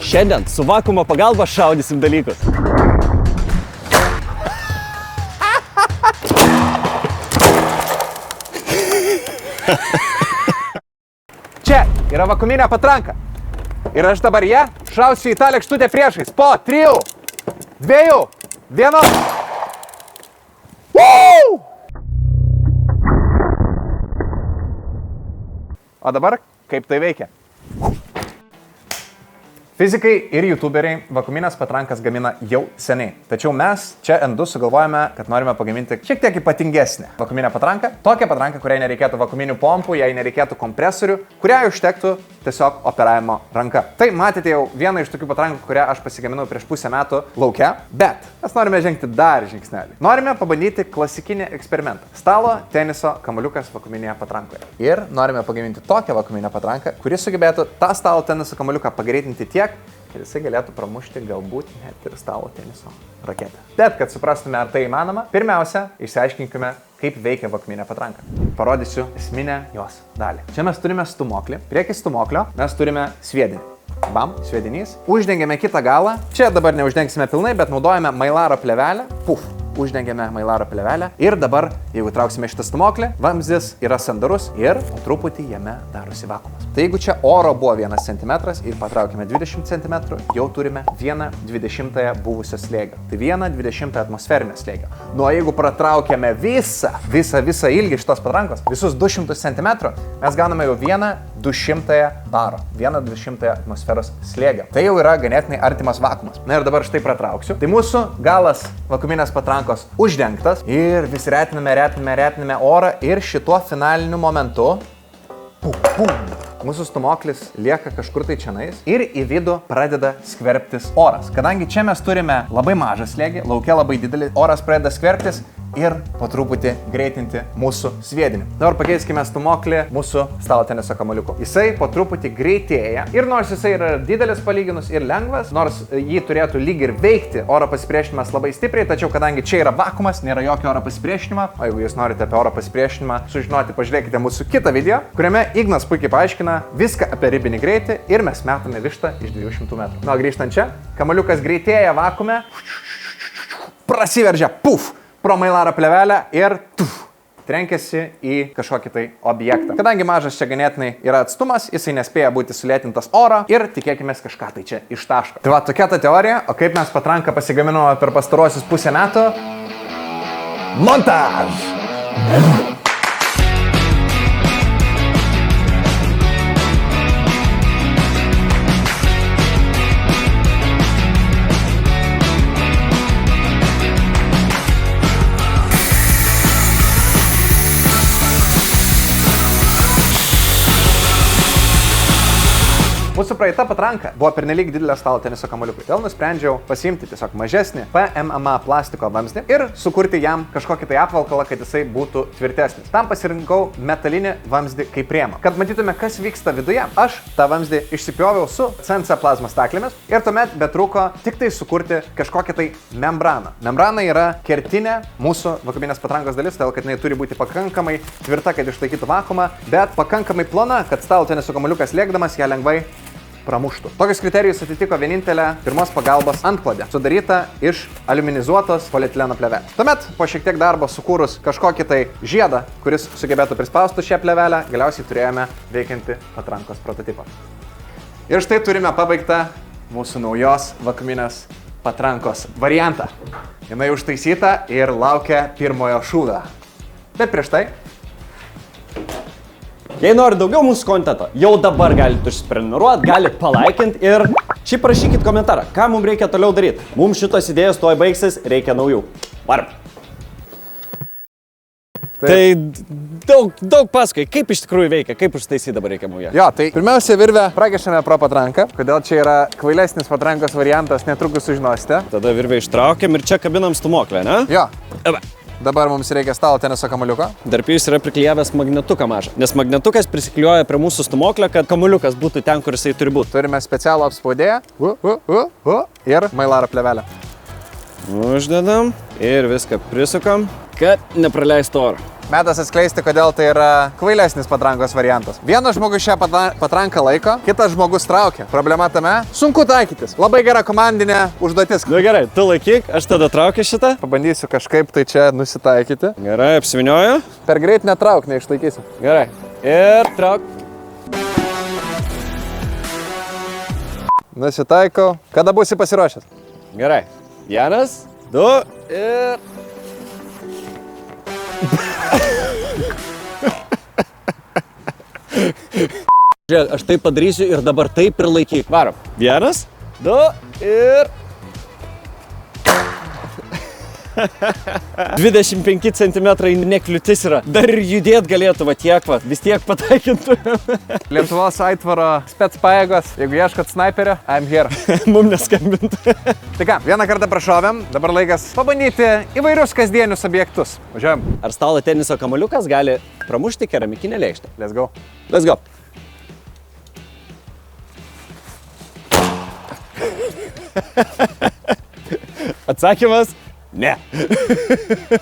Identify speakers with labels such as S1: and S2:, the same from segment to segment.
S1: Šiandien su vakuumo pagalba šaudysim dalykus.
S2: Čia yra vakuuminė patranka. Ir aš dabar ją šausiu į tą lėkštutę priešais. Po 3, 2, 1. O dabar kaip tai veikia? Fizikai ir youtuberiai vakuuminės patrankas gamina jau seniai. Tačiau mes čia N2 sugalvojame, kad norime pagaminti šiek tiek ypatingesnę vakuuminę patranką. Tokią patranką, kuriai nereikėtų vakuuminių pompų, jai nereikėtų kompresorių, kuriai užtektų tiesiog operavimo ranka. Tai matėte jau vieną iš tokių patrankų, kurią aš pasigaminau prieš pusę metų lauke. Bet mes norime žengti dar žingsnelį. Norime pabandyti klasikinį eksperimentą. Stalo teniso kamuoliukas vakuuminėje patrankoje. Ir norime pagaminti tokią vakuuminę patranką, kuri sugebėtų tą stalo teniso kamuoliuką pagreitinti tiek, kad jisai galėtų pramušti galbūt net ir stalo teniso raketę. Bet, kad suprastume, ar tai įmanoma, pirmiausia, išsiaiškinkime, kaip veikia vakuuminė patranka. Parodysiu esminę jos dalį. Čia mes turime stūmoklį. Priekį stūmoklio mes turime sviedinį. Bam, sviedinys. Uždengiame kitą galą. Čia dabar neuždengsime pilnai, bet naudojame mailaro plėvelę. Puf. Uždengiame mailaro plėvelę ir dabar, jeigu trauksime šitą stūmoklį, vamzdis yra sandarus ir po truputį jame darosi vakuumas. Tai jeigu čia oro buvo 1 cm ir patraukime 20 cm, jau turime 1/20 buvusio slėgio. Tai 1/20 atmosferinio slėgio. Nu, jeigu pratraukiame visą ilgį šitos patrankos, visus 200 cm, mes gauname jau 1/200 baro, 1/200 atmosferos slėgio. Tai jau yra ganėtinai artimas vakuumas. Na ir dabar štai pratrauksiu. Tai mūsų galas vakuuminės patrankos uždengtas ir vis retiname orą ir šituo finaliniu momentu mūsų stūmoklis lieka kažkur tai čianais ir į vidų pradeda skverbtis oras. Kadangi čia mes turime labai mažą slėgį, lauke labai didelį, oras pradeda skverbtis ir po truputį greitinti mūsų sviedinį. Dabar pakeiskime stūmoklį mūsų stalo teniso kamuoliuku. Jisai po truputį greitėja ir nors jisai yra didelis palyginus ir lengvas, nors jį turėtų lyg ir veikti oro pasipriešinimas labai stipriai, tačiau kadangi čia yra vakuumas, nėra jokio oro pasipriešinimo, o jeigu jūs norite apie oro pasipriešinimą sužinoti, pažiūrėkite mūsų kitą video, kuriame Ignas puikiai paaiškina viską apie ribinį greitį ir mes metame vištą iš 200 metrų. Na, grįžtant čia, kamuoliukas greitėja vakuume, prasiveržia, puf, pro mailaro plėvelę ir trenkiasi į kažkokį tai objektą. Kadangi mažas čia ganėtinai yra atstumas, jisai nespėja būti sulėtintas oro ir tikėkime kažką tai čia ištaško. Tai va, tokia ta teorija, o kaip mes patranką pasigaminome per pastarosius pusę metų? Montaž! Mūsų praeita patranka buvo pernelyg didelė stalo teniso kamuoliukui. Todėl nusprendžiau pasiimti tiesiog mažesnį PMMA plastiko vamzdį ir sukurti jam kažkokį tai apvalkalą, kad jisai būtų tvirtesnis. Tam pasirinkau metalinį vamzdį kaip rėmą. Kad matytume, kas vyksta viduje, aš tą vamzdį išsipjoviau su CNC plazmos staklėmis ir tuomet betrūko tik tai sukurti kažkokią tai membraną. Membrana yra kertinė mūsų vakuuminės patrankos dalis, todėl kad jinai turi būti pakankamai tvirta, kad išlaikytų vakuumą, bet pakankamai plona, kad stalo teniso kamuoliukas lėkdamas ją lengvai pramuštų. Tokius kriterijus atitiko vienintelė pirmos pagalbos antklodė, sudaryta iš aliuminizuotos polietileno plėvelės. Tuomet, po šiek tiek darbo sukūrus kažkokį tai žiedą, kuris sugebėtų prispaustų šią plėvelę, galiausiai turėjome veikiantį patrankos prototipą. Ir štai turime pabaigtą mūsų naujos vakuuminės patrankos variantą. Jinai užtaisyta ir laukia pirmojo šūvio. Bet prieš tai
S1: Jei nori daugiau mūsų kontento, jau dabar galite užsiprenumeruoti, galite palaikinti ir šiaip parašykit komentarą, ką mums reikia toliau daryti. Mums šitos idėjos tuoj baigsis, reikia naujų. Varom. Tai daug pasakai, kaip iš tikrųjų veikia, kaip užtaisyti dabar reikia mūją.
S2: Jo, tai pirmiausia virvę prakišame pro patranką, kodėl čia yra kvailesnis patrankos variantas, netrukus sužinosite.
S1: Tada virvę ištraukiam ir čia kabinam stūmoklę, ne?
S2: Jo. Dabar mums reikia stalo teniso kamuoliuko.
S1: Darpijus yra priklijavęs magnetuką mažą, nes magnetukas prisiklijuoja prie mūsų stūmoklio, kad kamuoliukas būtų ten, kur jisai turi būti.
S2: Turime specialų apspaudėją ir mailaro plėvelę.
S1: Uždedam ir viską prisukam, kad nepraleistų oro.
S2: Metas atskleisti, kodėl tai yra kvailesnis patrankos variantas. Vienas žmogus šią patranką laiko, kitas žmogus traukia. Problema tame, sunku taikytis. Labai gera komandinė užduotis.
S1: Nu gerai, tu laikyk, aš tada traukiu šitą.
S2: Pabandysiu kažkaip tai čia nusitaikyti.
S1: Gerai, apsivinioju.
S2: Per greit netrauk, neišlaikysiu.
S1: Gerai. Ir trauk.
S2: Nusitaikau. Kada būsi pasiruošęs?
S1: Gerai. 1, 2 ir... Žiūrėk, aš taip padarysiu ir dabar taip ir laikyk. Varom. 1, 2 ir... 25 cm nekliūtis yra. Dar ir judėt galėtų, va tiek, va. Vis tiek pataikintų.
S2: Lietuvos aitvaro spec pajėgos. Jeigu ieškot snaiperio, I'm here.
S1: Mum neskambintų.
S2: Tai ką, vieną kartą prašovėm, dabar laikas pabandyti įvairius kasdienius objektus. Važiuojam.
S1: Ar stalo teniso kamuoliukas gali pramušti keramikinę lėkštę?
S2: Let's go.
S1: Let's go. Atsakymas? Ne.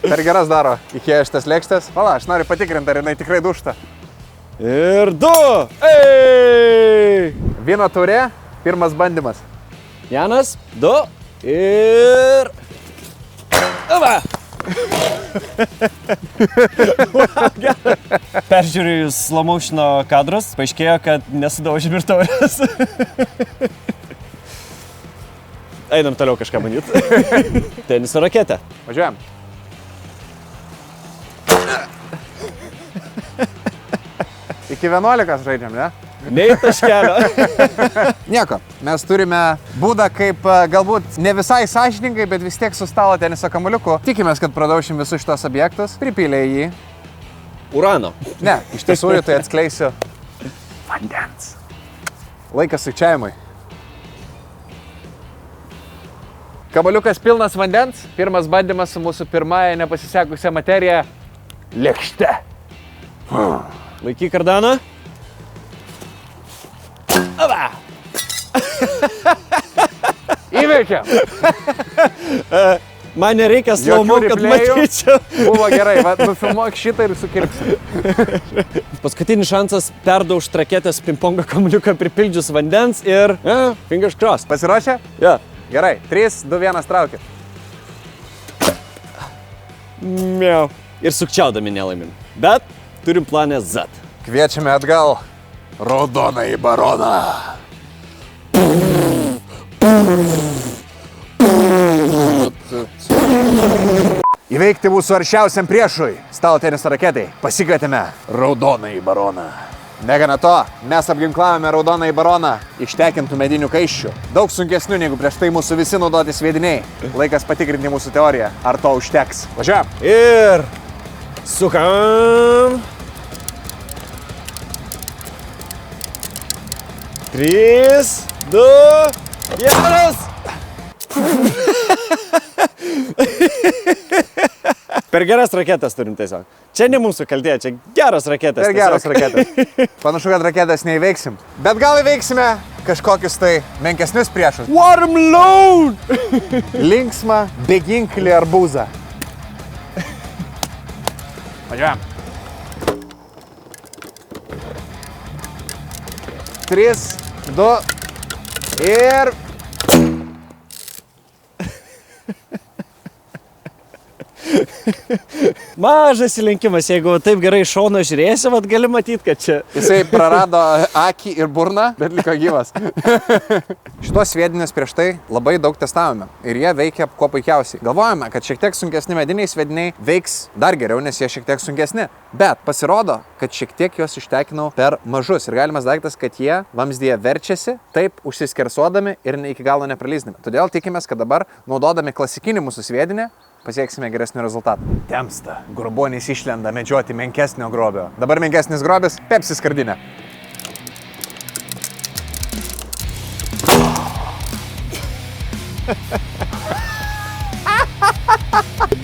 S2: Per geras daro IKEA šitas lėkštės. Vala, aš noriu patikrinti, ar jinai tikrai dušta.
S1: Ir 2. Ei!
S2: Vyno taurė, pirmas bandymas.
S1: 1, 2 ir... Va! Peržiūrėjus slow motiono kadrus, paaiškėjo, kad nesudaužėm ir taurės. Einam toliau kažką bandyti. Teniso raketė.
S2: Važiuojam. Iki 11 žaidžiam, ne?
S1: Nei taškelio.
S2: Nieko, mes turime būdą, kaip galbūt ne visai sąžiningai, bet vis tiek su stalo teniso kamuoliuku. Tikimės, kad pradaušim visus šitos objektus. Pripylė jį.
S1: Urano.
S2: Ne, iš tiesų tai atskleisiu. Vandens. Laikas sukčiavimui. Kamuoliukas pilnas vandens. Pirmas bandymas su mūsų pirmąja nepasisekusia materija. Lėkšte.
S1: Laikyk kardaną. Va!
S2: Įveikėm.
S1: Man nereikia slow-mo, kad matyčiau.
S2: Buvo gerai, nufilmuok šitą ir sukirpsim.
S1: Paskutinis šansas perdaužt raketės pingpongo kamuoliuką pripildžius vandens ir... fingers crossed.
S2: Pasiruošę?
S1: Ja.
S2: Gerai, 3, 2, 1, traukit.
S1: Miau. Ir sukčiaudami nelaimim. Bet turim planę Z.
S2: Kviečiame atgal Raudonąjį baroną. Įveikti mūsų aršiausiam priešui, stalo teniso raketai, pasikvietėme Raudonąjį baroną. Negana to, mes apginklavome Raudonąjį baroną ištekintų medinių kaiščių. Daug sunkesnių negu prieš tai mūsų visi naudoti sviediniai. Laikas patikrinti mūsų teoriją, ar to užteks. Važiuojam.
S1: Ir sukam. 3, 2, 1. Per geras raketas turim tiesiog. Čia ne mūsų kaltė, čia geras raketas.
S2: Per geras raketas. Panašu, kad raketas neįveiksim. Bet gal įveiksime kažkokius tai menkesnius priešus.
S1: Watermelon!
S2: Linksmą beginklį arbūzą. Važiuojam. 3, 2 ir...
S1: Mažas įlenkimas, jeigu taip gerai iš šono žiūrėsi, vat gali matyti, kad čia...
S2: Jisai prarado akį ir burną, bet liko gyvas. Šitos sviedinius prieš tai labai daug testavome ir jie veikia kuo puikiausiai. Galvojame, kad šiek tiek sunkesni mediniai sviediniai veiks dar geriau, nes jie šiek tiek sunkesni. Bet pasirodo, kad šiek tiek juos ištekinau per mažus ir galimas daiktas, kad jie vamzdyje verčiasi, taip užsiskersuodami ir ne iki galo nepralysdami. Todėl tikimės, kad dabar, naudodami klasikinį mūsų sviedinį, pasieksime geresnių rezultatų. Temsta. Grobuonys išlenda medžioti menkesnio grobio. Dabar menkesnis grobis - Pepsi skardinė.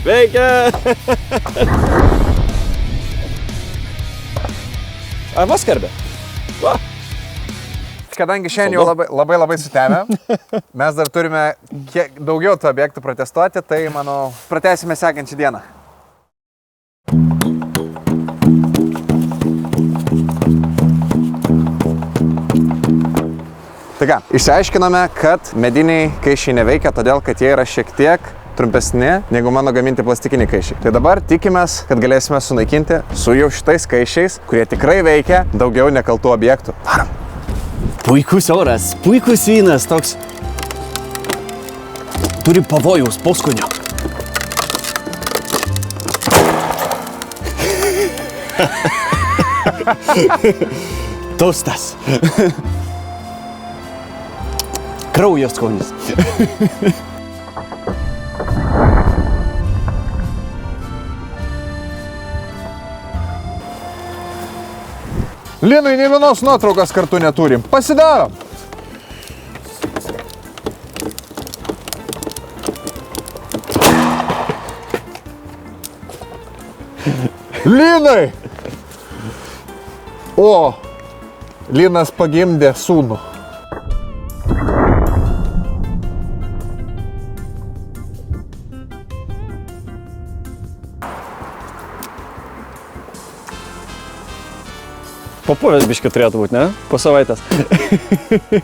S1: Veikia! Ar vas skarbė? Va!
S2: Kadangi šiandien jau labai sutemę, mes dar turime kiek daugiau tų objektų protestuoti, tai, manau, pratęsime sekančią dieną. Tai ką, išsiaiškinome, kad mediniai kaišiai neveikia, todėl kad jie yra šiek tiek trumpesni negu mano gaminti plastikiniai kaišiai. Tai dabar tikimės, kad galėsime sunaikinti su jau šitais kaišiais, kurie tikrai veikia daugiau nekaltų objektų. Varom.
S1: Puikus oras, puikus vynas, toks turi pavojaus poskonio. Tostas. Kraujo skonis.
S2: Linai, nei vienos nuotraukos kartu neturim. Pasidarom. Linai! O, Linas pagimdė sūnų.
S1: Papuvęs biški turėtų būti, ne? Po savaitės.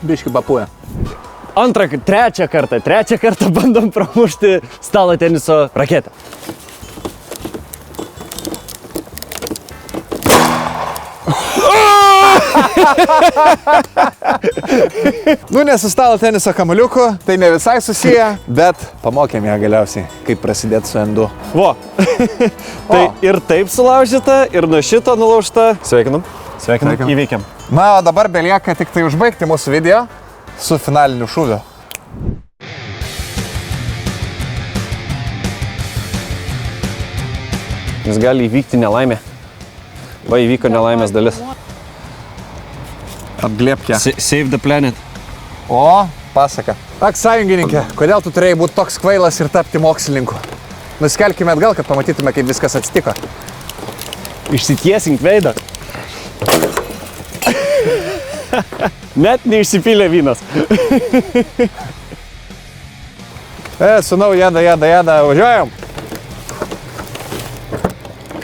S2: Biški papuvę.
S1: Trečią kartą bandom pramušti stalo teniso raketę.
S2: Nu, ne su stalo teniso kamuoliuku, tai ne visai susiję, bet pamokėm ją galiausiai, kaip prasidėti su endu.
S1: Vo. Tai ir taip sulaužyta, ir nuo šito nulaužta. Sveikinam. Sveikinam. Įveikiam.
S2: Na, o dabar belieka tik tai užbaigti mūsų video su finaliniu šūviu.
S1: Jis gali įvykti nelaimė. Va, įvyko nelaimės dalis.
S2: Apglėpkė.
S1: Save the planet.
S2: O, pasaka. Ak, sąjungininkė, kodėl tu turėjai būti toks kvailas ir tapti mokslininku? Nuskelkime atgal, kad pamatytume, kaip viskas atsitiko.
S1: Išsitiesink veidą. Net neišsipylė vynas.
S2: Sūnau, jada, važiuojam.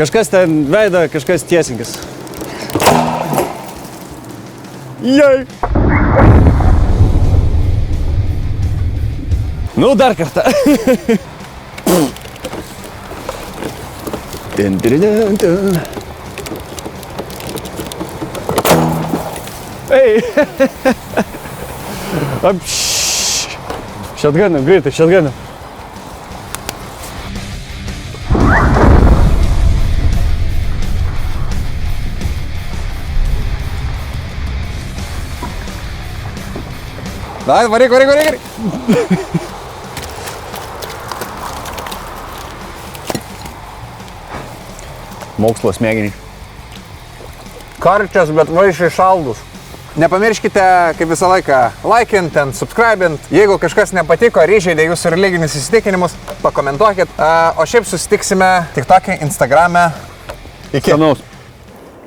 S1: Kažkas ten veidą, kažkas tiesinkis. Jei. Nu, dar kartą. Ei. Šatganam, greitai, šatganam.
S2: Dai, varyk.
S1: Mokslo smegeniai.
S2: Karčias, bet vaišiai šaldus. Nepamirškite, kaip visą laiką, laikint, subscribint. Jeigu kažkas nepatiko, įžeidė jūsų religinius įsitikinimus, pakomentuokit. O šiaip susitiksime TikTok'e, Instagram'e. Iki.
S1: Skanaus.